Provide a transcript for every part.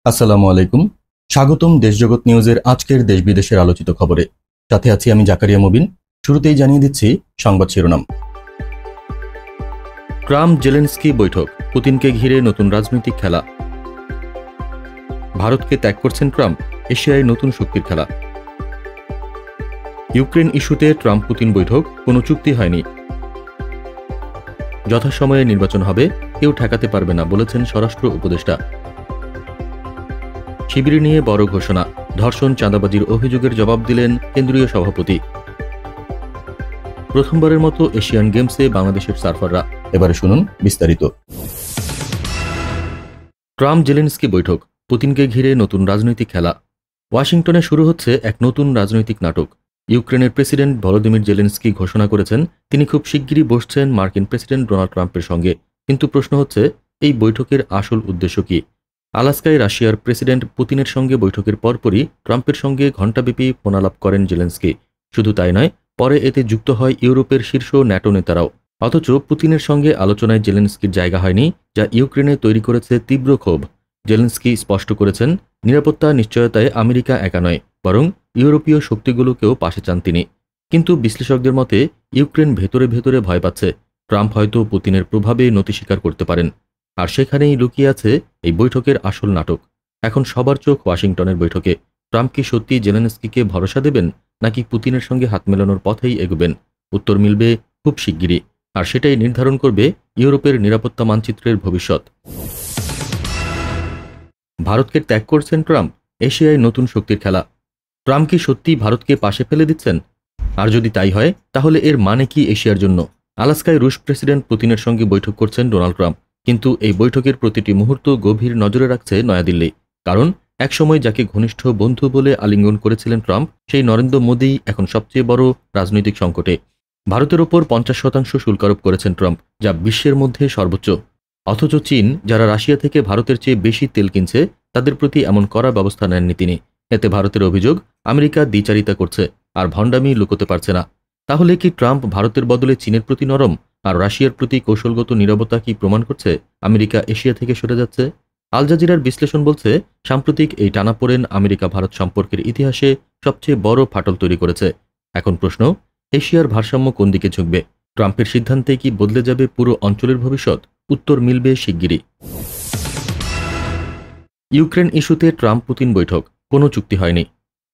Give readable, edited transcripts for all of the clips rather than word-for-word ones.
আসসালামু আলাইকুম। স্বাগতম দেশজগৎ নিউজের আজকের দেশ বিদেশের আলোচিত খবরে। সাথে আছি আমি জাকারিয়া মুবিন। শুরুতেই জানিয়ে দিচ্ছি সংবাদ শিরোনাম। ট্রাম্প জেলেনস্কি বৈঠক, পুতিনকে ঘিরে নতুন রাজনৈতিক খেলা। ভারতকে ত্যাগ করছেন ট্রাম্প, এশিয়ায় নতুন শক্তির খেলা। ইউক্রেন ইস্যুতে ট্রাম্প পুতিন বৈঠক, কোনো চুক্তি হয়নি। যথাসময়ে নির্বাচন হবে, কেউ ঠেকাতে পারবে না বলেছেন স্বরাষ্ট্র উপদেষ্টা। শিবির নিয়ে বড় ঘোষণা, ধর্ষণ চাঁদাবাজির অভিযোগের জবাব দিলেন কেন্দ্রীয় সভাপতি। প্রথমবারের মতো এশিয়ান গেমসে বাংলাদেশের সার্ফাররা। এবারে শুনুন বিস্তারিত। ট্রাম্প জেলেনস্কি বৈঠক, পুতিনকে ঘিরে নতুন রাজনৈতিক খেলা। ওয়াশিংটনে শুরু হচ্ছে এক নতুন রাজনৈতিক নাটক। ইউক্রেনের প্রেসিডেন্ট ভলোদিমির জেলেনস্কি ঘোষণা করেছেন তিনি খুব শিগগিরই বসছেন মার্কিন প্রেসিডেন্ট ডোনাল্ড ট্রাম্পের সঙ্গে। কিন্তু প্রশ্ন হচ্ছে, এই বৈঠকের আসল উদ্দেশ্য কি? আলাস্কায় রাশিয়ার প্রেসিডেন্ট পুতিনের সঙ্গে বৈঠকের পরপরই ট্রাম্পের সঙ্গে ঘণ্টাব্যাপী ফোনালাপ করেন জেলেনস্কি। শুধু তাই নয়, পরে এতে যুক্ত হয় ইউরোপের শীর্ষ ন্যাটো নেতারাও। অথচ পুতিনের সঙ্গে আলোচনায় জেলেনস্কির জায়গা হয়নি, যা ইউক্রেনে তৈরি করেছে তীব্র ক্ষোভ। জেলেনস্কি স্পষ্ট করেছেন, নিরাপত্তা নিশ্চয়তায় আমেরিকা একা নয়, বরং ইউরোপীয় শক্তিগুলোকেও পাশে চান তিনি। কিন্তু বিশ্লেষকদের মতে ইউক্রেন ভেতরে ভেতরে ভয় পাচ্ছে ট্রাম্প হয়তো পুতিনের প্রভাবে নতি স্বীকার করতে পারেন। আর সেখানেই লুকিয়ে আছে এই বৈঠকের আসল নাটক। এখন সবার চোখ ওয়াশিংটনের বৈঠকে। ট্রাম্প কি সত্যি জেলেনস্কিকে ভরসা দেবেন, নাকি পুতিনের সঙ্গে হাত মেলানোর পথেই এগোবেন? উত্তর মিলবে খুব শিগগিরই, আর সেটাই নির্ধারণ করবে ইউরোপের নিরাপত্তা মানচিত্রের ভবিষ্যৎ। ভারতকে ত্যাগ করছেন ট্রাম্প, এশিয়ায় নতুন শক্তির খেলা। ট্রাম্প কি সত্যি ভারতকে পাশে ফেলে দিচ্ছেন? আর যদি তাই হয়, তাহলে এর মানে কি এশিয়ার জন্য? আলাস্কায় রুশ প্রেসিডেন্ট পুতিনের সঙ্গে বৈঠক করছেন ডোনাল্ড ট্রাম্প। কিন্তু এই বৈঠকের প্রতিটি মুহূর্ত গভীর নজরে রাখছে নয়াদিল্লি। কারণ একসময় যাকে ঘনিষ্ঠ বন্ধু বলে আলিঙ্গন করেছিলেন ট্রাম্প, সেই নরেন্দ্র মোদিই এখন সবচেয়ে বড় রাজনৈতিক সংকটে। ভারতের ওপর 50% শুল্ক আরোপ করেছেন ট্রাম্প, যা বিশ্বের মধ্যে সর্বোচ্চ। অথচ চীন, যারা রাশিয়া থেকে ভারতের চেয়ে বেশি তেল কিনছে, তাদের প্রতি এমন কড়া ব্যবস্থা নেননি তিনি। এতে ভারতের অভিযোগ, আমেরিকা দ্বিচারিতা করছে আর ভণ্ডামি লুকোতে পারছে না। তাহলে কি ট্রাম্প ভারতের বদলে চীনের প্রতি নরম, আর রাশিয়ার প্রতি কৌশলগত নীরবতা কি প্রমাণ করছে আমেরিকা এশিয়া থেকে সরে যাচ্ছে? আল জাজিরার বিশ্লেষণ বলছে, সাম্প্রতিক এই টানাপোড়েন আমেরিকা ভারত সম্পর্কের ইতিহাসে সবচেয়ে বড় ফাটল তৈরি করেছে। এখন প্রশ্ন, এশিয়ার ভারসাম্য কোন দিকে ঝুঁকবে? ট্রাম্পের সিদ্ধান্তে কি বদলে যাবে পুরো অঞ্চলের ভবিষ্যৎ? উত্তর মিলবে শিগগিরই। ইউক্রেন ইস্যুতে ট্রাম্প পুতিন বৈঠক, কোনো চুক্তি হয়নি।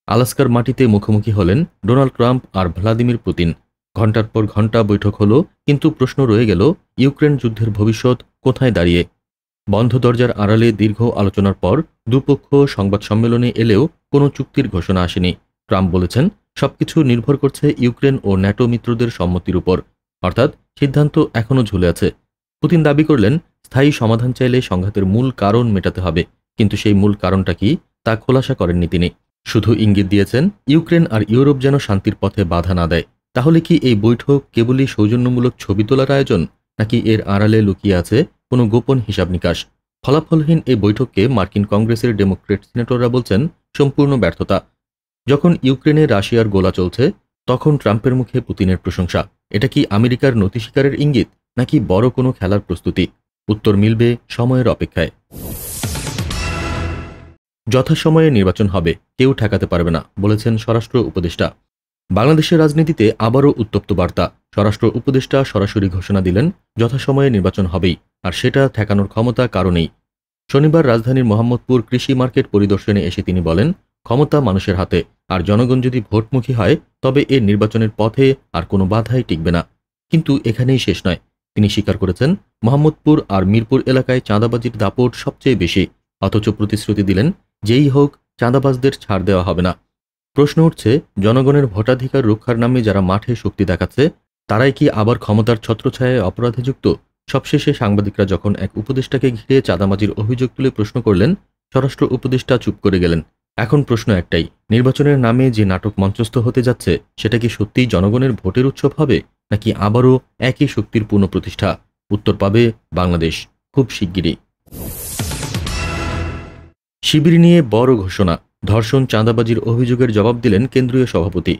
আলাস্কার মাটিতে মুখোমুখি হলেন ডোনাল্ড ট্রাম্প আর ভ্লাদিমির পুতিন। ঘণ্টার পর ঘণ্টা বৈঠক হলো, কিন্তু প্রশ্ন রয়ে গেল, ইউক্রেন যুদ্ধের ভবিষ্যৎ কোথায় দাঁড়িয়ে? বন্ধ দরজার আড়ালে দীর্ঘ আলোচনার পর দুপক্ষ সংবাদ সম্মেলনে এলেও কোনো চুক্তির ঘোষণা আসেনি। ট্রাম্প বলেছেন, সবকিছু নির্ভর করছে ইউক্রেন ও ন্যাটো মিত্রদের সম্মতির উপর, অর্থাৎ সিদ্ধান্ত এখনও ঝুলে আছে। পুতিন দাবি করলেন, স্থায়ী সমাধান চাইলে সংঘাতের মূল কারণ মেটাতে হবে, কিন্তু সেই মূল কারণটা কি তা খোলাসা করেননি তিনি। শুধু ইঙ্গিত দিয়েছেন, ইউক্রেন আর ইউরোপ যেন শান্তির পথে বাধা না দেয়। তাহলে কি এই বৈঠক কেবলই সৌজন্যমূলক ছবি তোলার আয়োজন, নাকি এর আড়ালে লুকিয়ে আছে কোনো গোপন হিসাব নিকাশ? ফলাফলহীন এই বৈঠককে মার্কিন কংগ্রেসের ডেমোক্রেট সিনেটররা বলছেন সম্পূর্ণ ব্যর্থতা। যখন ইউক্রেনে রাশিয়ার গোলা চলছে, তখন ট্রাম্পের মুখে পুতিনের প্রশংসা। এটা কি আমেরিকার নতি স্বীকারের ইঙ্গিত, নাকি বড় কোনো খেলার প্রস্তুতি? উত্তর মিলবে সময়ের অপেক্ষায়। যথাসময়ে নির্বাচন হবে, কেউ ঠেকাতে পারবে না বলেছেন স্বরাষ্ট্র উপদেষ্টা। বাংলাদেশের রাজনীতিতে আবারও উত্তপ্ত বার্তা। স্বরাষ্ট্র উপদেষ্টা সরাসরি ঘোষণা দিলেন, যথাসময়ে নির্বাচন হবেই, আর সেটা ঠেকানোর ক্ষমতা কারো নেই। শনিবার রাজধানীর মোহাম্মদপুর কৃষি মার্কেট পরিদর্শনে এসে তিনি বলেন, ক্ষমতা মানুষের হাতে, আর জনগণ যদি ভোটমুখী হয়, তবে এর নির্বাচনের পথে আর কোনো বাধাই টিকবে না। কিন্তু এখানেই শেষ নয়। তিনি স্বীকার করেছেন, মোহাম্মদপুর আর মিরপুর এলাকায় চাঁদাবাজির দাপট সবচেয়ে বেশি, অথচ প্রতিশ্রুতি দিলেন, যেই হোক চাঁদাবাজদের ছাড় দেওয়া হবে না। প্রশ্ন উঠছে, জনগণের ভোটাধিকার রক্ষার নামে যারা মাঠে শক্তি দেখাচ্ছে, তারাই কি আবার ক্ষমতার ছত্রছায়ায় অপরাধে যুক্ত? সবশেষে সাংবাদিকরা যখন এক উপদেষ্টাকে ঘিরে চাঁদাবাজির অভিযোগ তুলে প্রশ্ন করলেন, স্বরাষ্ট্র উপদেষ্টা চুপ করে গেলেন। এখন প্রশ্ন একটাই, নির্বাচনের নামে যে নাটক মঞ্চস্থ হতে যাচ্ছে, সেটা কি সত্যিই জনগণের ভোটের উৎসব হবে, নাকি আবারও একই শক্তির পুনঃপ্রতিষ্ঠা? উত্তর পাবে বাংলাদেশ খুব শিগগিরই। শিবির নিয়ে বড় ঘোষণা, ধর্ষণ চাঁদাবাজির অভিযোগের জবাব দিলেন কেন্দ্রীয় সভাপতি।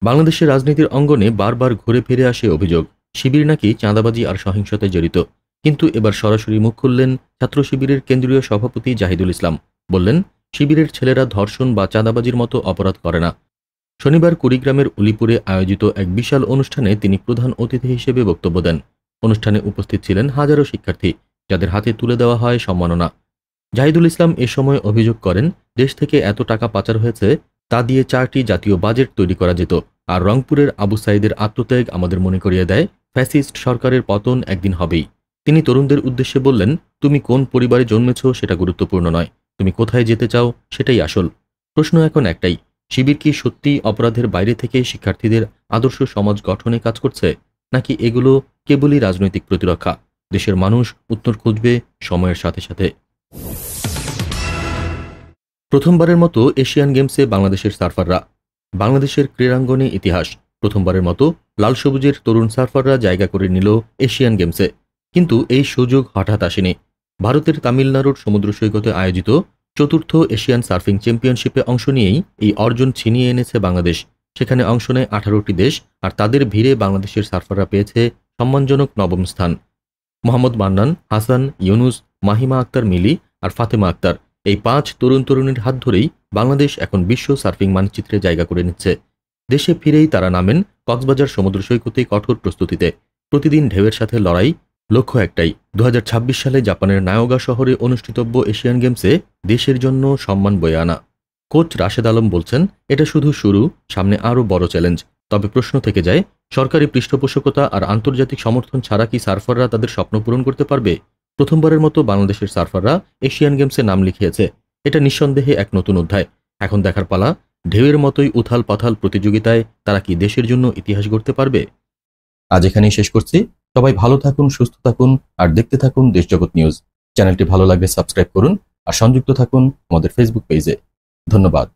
বাংলাদেশের রাজনীতির অঙ্গনে বারবার ঘুরে ফিরে আসে অভিযোগ, শিবির নাকি চাঁদাবাজি আর সহিংসতায় জড়িত। কিন্তু এবার সরাসরি মুখ খুললেন ছাত্র শিবিরের কেন্দ্রীয় সভাপতি জাহিদুল ইসলাম। বললেন, শিবিরের ছেলেরা ধর্ষণ বা চাঁদাবাজির মতো অপরাধ করে না। শনিবার কুড়িগ্রামের উলিপুরে আয়োজিত এক বিশাল অনুষ্ঠানে তিনি প্রধান অতিথি হিসেবে বক্তব্য দেন। অনুষ্ঠানে উপস্থিত ছিলেন হাজারো শিক্ষার্থী, যাদের হাতে তুলে দেওয়া হয় সম্মাননা। জাহিদুল ইসলাম এ সময় অভিযোগ করেন, দেশ থেকে এত টাকা পাচার হয়েছে, তা দিয়ে 4টি জাতীয় বাজেট তৈরি করা যেত। আর রংপুরের আবু সাঈদের আত্মত্যাগ আমাদের মনে করিয়ে দেয়, ফ্যাসিস্ট সরকারের পতন একদিন হবেই। তিনি তরুণদের উদ্দেশ্যে বললেন, তুমি কোন পরিবারে জন্মেছ সেটা গুরুত্বপূর্ণ নয়, তুমি কোথায় যেতে চাও সেটাই আসল। প্রশ্ন এখন একটাই, শিবির কি সত্যিই অপরাধের বাইরে থেকে শিক্ষার্থীদের আদর্শ সমাজ গঠনে কাজ করছে, নাকি এগুলো কেবলই রাজনৈতিক প্রতিরক্ষা? দেশের মানুষ উত্তর খুঁজবে সময়ের সাথে সাথে। প্রথমবারের মতো এশিয়ান গেমসে বাংলাদেশের সার্ফাররা। বাংলাদেশের ক্রীড়াঙ্গনে ইতিহাস, প্রথমবারের মতো লাল সবুজের তরুণ সার্ফাররা জায়গা করে নিল এশিয়ান গেমসে। কিন্তু এই সুযোগ হঠাৎ আসেনি। ভারতের তামিলনাড়ুর সমুদ্র সৈকতে আয়োজিত 4র্থ এশিয়ান সার্ফিং চ্যাম্পিয়নশিপে অংশ নিয়েই এই অর্জন ছিনিয়ে এনেছে বাংলাদেশ। সেখানে অংশ নেয় 18টি দেশ, আর তাদের ভিড়ে বাংলাদেশের সার্ফাররা পেয়েছে সম্মানজনক নবম স্থান। মোহাম্মদ মান্নান, হাসান, ইউনুস, মাহিমা আক্তার মিলি আর ফাতেমা আক্তার, এই 5 তরুণ তরুণীর হাত ধরেই বাংলাদেশ এখন বিশ্ব সার্ফিং মানচিত্রে জায়গা করে নিচ্ছে। দেশে ফিরেই তারা নামেন কক্সবাজার সমুদ্র সৈকতে কঠোর প্রস্তুতিতে। প্রতিদিন ঢেউয়ের সাথে লড়াই, লক্ষ্য একটাই, 2026 সালে জাপানের নায়োগা শহরে অনুষ্ঠিতব্য এশিয়ান গেমসে দেশের জন্য সম্মান বয়ে আনা। কোচ রাশেদ আলম বলছেন, এটা শুধু শুরু, সামনে আরও বড় চ্যালেঞ্জ। তবে প্রশ্ন থেকে যায়, সরকারি পৃষ্ঠপোষকতা আর আন্তর্জাতিক সমর্থন ছাড়া কি সার্ফাররা তাদের স্বপ্ন পূরণ করতে পারবে? প্রথমবারের মতো বাংলাদেশের সার্ফাররা এশিয়ান গেমসে নাম লিখিয়েছে। এটা নিঃসন্দেহে এক নতুন অধ্যায়। এখন দেখার পালা, ঢেউয়ের মতোই উথাল পাথাল প্রতিযোগিতায় তারা কি দেশের জন্য ইতিহাস গড়তে পারবে। আজ এখানেই শেষ করছি। সবাই ভালো থাকুন, সুস্থ থাকুন আর দেখতে থাকুন দেশজগৎ নিউজ। চ্যানেলটি ভালো লাগলে সাবস্ক্রাইব করুন আর সংযুক্ত থাকুন আমাদের ফেসবুক পেজে। ধন্যবাদ।